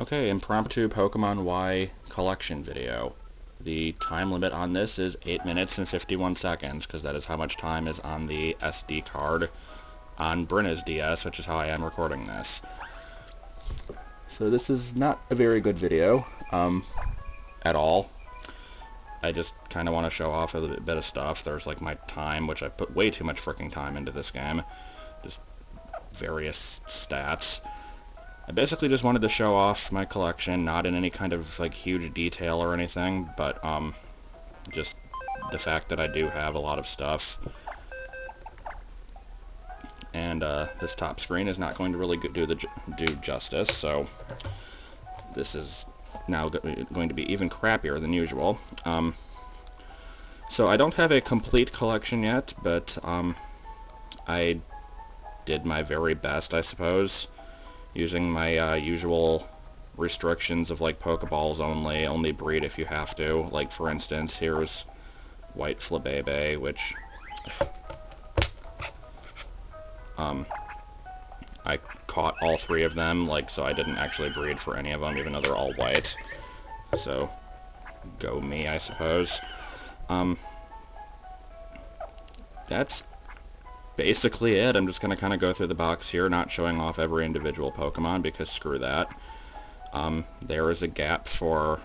Okay, impromptu Pokemon Y collection video. The time limit on this is 8 minutes and 51 seconds, because that is how much time is on the SD card on Brenna's DS, which is how I am recording this. So this is not a very good video, at all. I just kind of want to show off a bit of stuff. There's like my time, which I've put way too much freaking time into this game. Just various stats. I basically just wanted to show off my collection, not in any kind of like huge detail or anything, but just the fact that I do have a lot of stuff. And this top screen is not going to really do justice, so this is now going to be even crappier than usual. So I don't have a complete collection yet, but I did my very best, I suppose, using my usual restrictions of like Pokeballs only breed if you have to. Like for instance, here's White Flabebe, which I caught all three of them, like, so I didn't actually breed for any of them, even though they're all white. So, go me, I suppose. That's basically it. I'm just going to kind of go through the box here, not showing off every individual Pokemon, because screw that. There is a gap for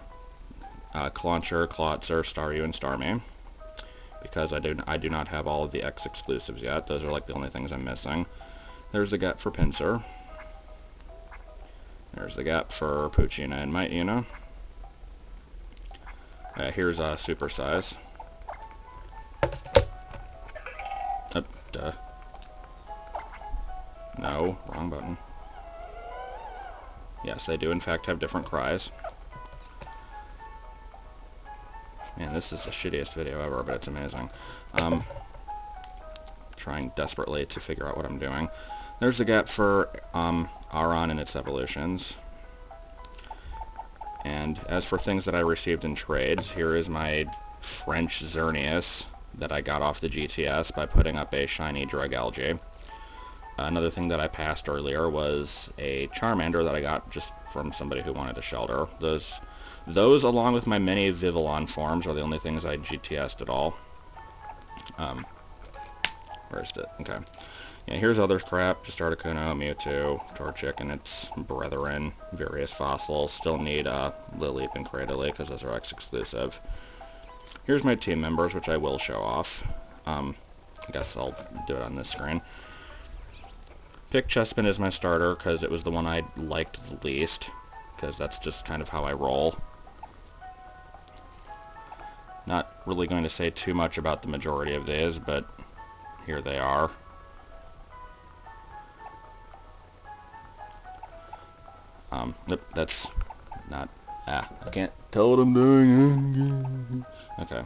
Clauncher, Clawitzer, Staryu, and Starmie, because I do not have all of the X exclusives yet. Those are like the only things I'm missing. There's the gap for Pinsir. There's the gap for Poochyena and Mightyena. Here's Super Size. Duh. No, wrong button. Yes, they do in fact have different cries. Man, this is the shittiest video ever, but it's amazing. Trying desperately to figure out what I'm doing. There's the gap for Aron and its evolutions. And as for things that I received in trades, here is my French Xerneas that I got off the GTS by putting up a shiny Dragalge. Another thing that I passed earlier was a Charmander that I got just from somebody who wanted a shelter. Those along with my many Vivillon forms are the only things I GTS'd at all. Where's it? Okay. Yeah, here's other crap. Just Articuno, Mewtwo, Torchic and its brethren, various fossils. Still need Lileep and Cradily because those are X-exclusive. Here's my team members, which I will show off. I guess I'll do it on this screen. Pick Chespin as my starter because it was the one I liked the least, because that's just kind of how I roll. Not really going to say too much about the majority of these, but here they are. Nope, that's not... I can't tell what I'm doing. Okay.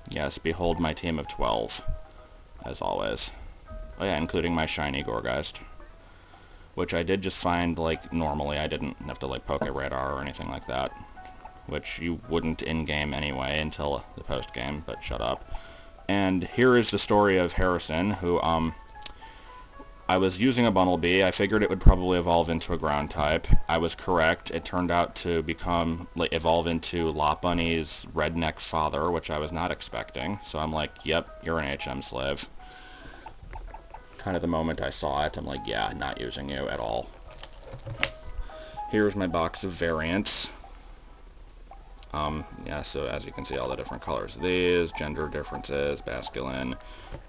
Yes, behold my team of 12, as always. Oh yeah, including my shiny Gourgeist, which I did just find, like, normally. I didn't have to, like, poke a radar or anything like that, which you wouldn't in-game anyway until the post-game, but shut up. And here is the story of Harrison, who, I was using a Bunnelby. I figured it would probably evolve into a ground type. I was correct. It turned out to evolve into Lopunny's redneck father, which I was not expecting. So I'm like, yep, you're an HM slave. Kind of the moment I saw it, I'm like, yeah, not using you at all. Here's my box of variants. Yeah, so as you can see, all the different colors of these, gender differences, Basculin,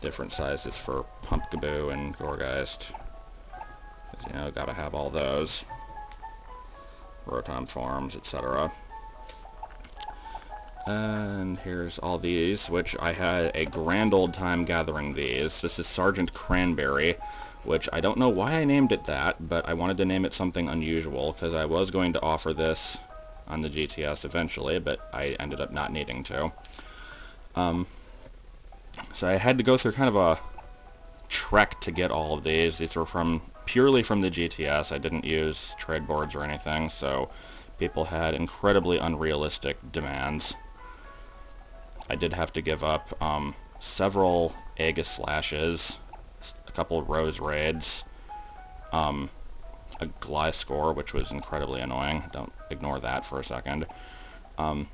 different sizes for Pumpkaboo and Gourgeist. Because, you know, gotta have all those. Rotom forms, etc. And here's all these, which I had a grand old time gathering these. This is Sergeant Cranberry, which I don't know why I named it that, but I wanted to name it something unusual, because I was going to offer this on the GTS eventually, but I ended up not needing to. So I had to go through kind of a trek to get all of these. These were purely from the GTS. I didn't use trade boards or anything, so people had incredibly unrealistic demands. I did have to give up several Aegis Slashes, a couple Rose Raids, a Gly score, which was incredibly annoying. Don't ignore that for a second. But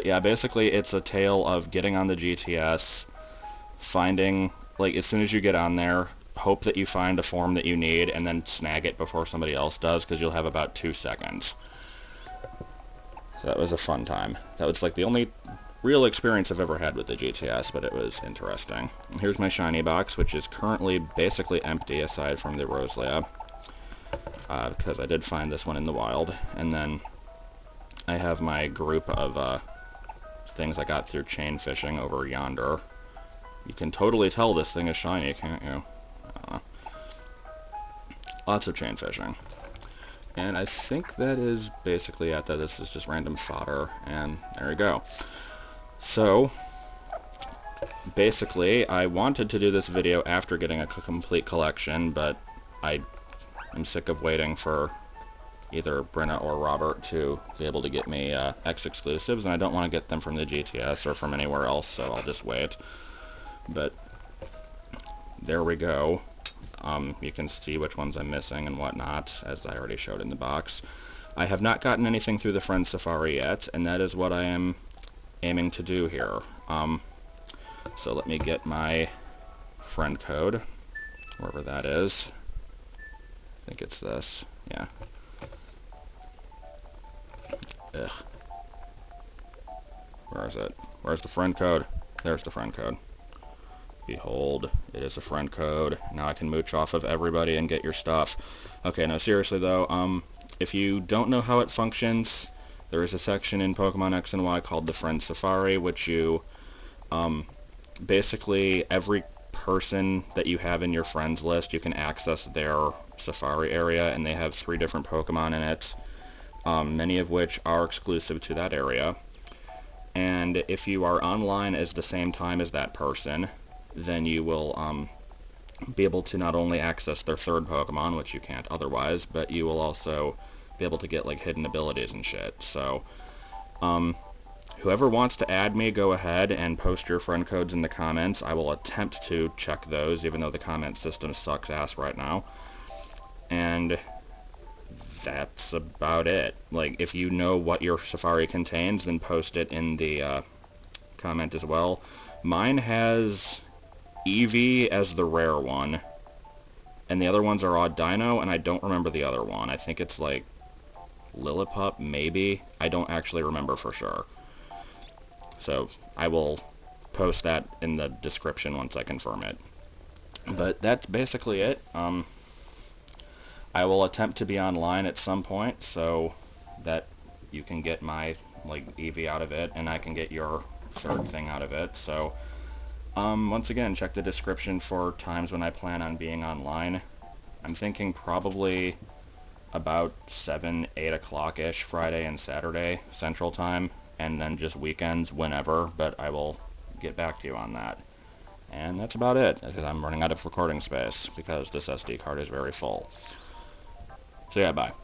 yeah, basically it's a tale of getting on the GTS, finding, like, as soon as you get on there, hope that you find a form that you need, and then snag it before somebody else does, because you'll have about 2 seconds. So that was a fun time. That was like the only real experience I've ever had with the GTS, but it was interesting. And here's my shiny box, which is currently basically empty aside from the Roselia, because I did find this one in the wild. And then I have my group of things I got through chain fishing over yonder. You can totally tell this thing is shiny, can't you? Lots of chain fishing. And I think that is basically it. That this is just random fodder, and there you go. So, basically, I wanted to do this video after getting a complete collection, but I am sick of waiting for either Brenna or Robert to be able to get me X exclusives, and I don't want to get them from the GTS or from anywhere else, so I'll just wait. But there we go. You can see which ones I'm missing and whatnot, as I already showed in the box. I have not gotten anything through the Friend Safari yet, and that is what I am aiming to do here. So let me get my friend code, wherever that is. I think it's this. Yeah. Ugh. Where is it? Where's the friend code? There's the friend code. Behold, it is a friend code. Now I can mooch off of everybody and get your stuff. Okay, no, seriously though, if you don't know how it functions, there is a section in Pokemon X and Y called the Friend Safari, which you, basically every person that you have in your friends list, you can access their Safari area, and they have 3 different Pokemon in it, many of which are exclusive to that area. And if you are online at the same time as that person, then you will be able to not only access their 3rd Pokemon, which you can't otherwise, but you will also be able to get like hidden abilities and shit. So whoever wants to add me, go ahead and post your friend codes in the comments. I will attempt to check those, even though the comment system sucks ass right now. And that's about it. Like, if you know what your Safari contains, then post it in the comment as well. Mine has Eevee as the rare one, and the other ones are Odd Dino, and I don't remember the other one. I think it's like Lillipup, maybe? I don't actually remember for sure. So I will post that in the description once I confirm it. But that's basically it. I will attempt to be online at some point so that you can get my like Eevee out of it, and I can get your 3rd thing out of it. So once again, check the description for times when I plan on being online. I'm thinking probably about 7, 8 o'clock-ish Friday and Saturday Central Time, and then just weekends whenever, but I will get back to you on that. And that's about it, because I'm running out of recording space, because this SD card is very full. So yeah, bye.